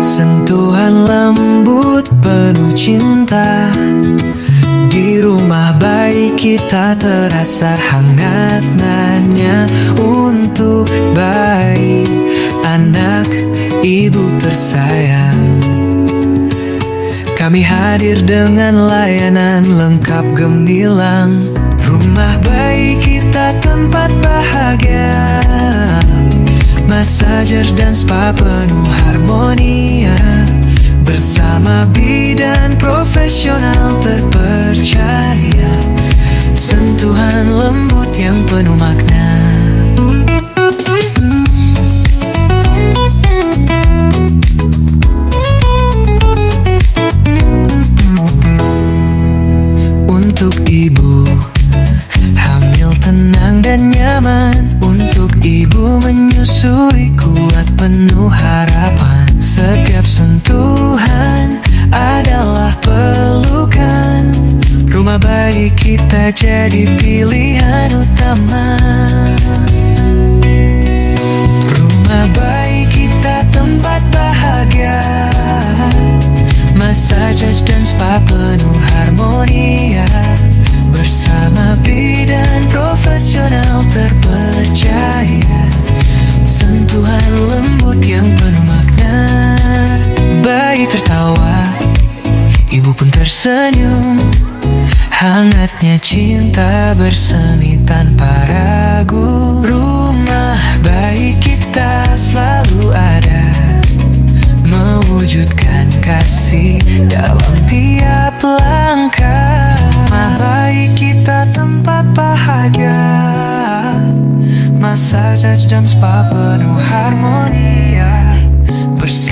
Sentuhan lembut penuh cinta. Di rumah bayi kita terasa hangat nanya untuk bayi, anak ibu tersayang. Kami hadir dengan layanan lengkap gemilang. Rumah bayi kita tempat bahagia, masajer dan spa penuh harmonia. Bersama bidan profesional terpercaya, sentuhan lembut yang penuh makna. Untuk ibu hamil tenang dan nyaman, untuk ibu menyusui kuat penuh harapan. Setiap sentuhan adalah pelukan. Rumah bayi kita jadi pilihan utama. Rumah bayi kita tempat bahagia, massage dan spa penuh harmonia. Bersama bidan profesional terpercaya, sentuhan lembut yang penuh makna. Bayi tertawa, ibu pun tersenyum. Hangatnya cinta bersemi tanpa ragu. Rumah bayi kita selalu ada, mewujudkan kasih dalam tiap langkah. Rumah bayi kita tempat bahagia, massage dan spa penuh harmonia. Bersama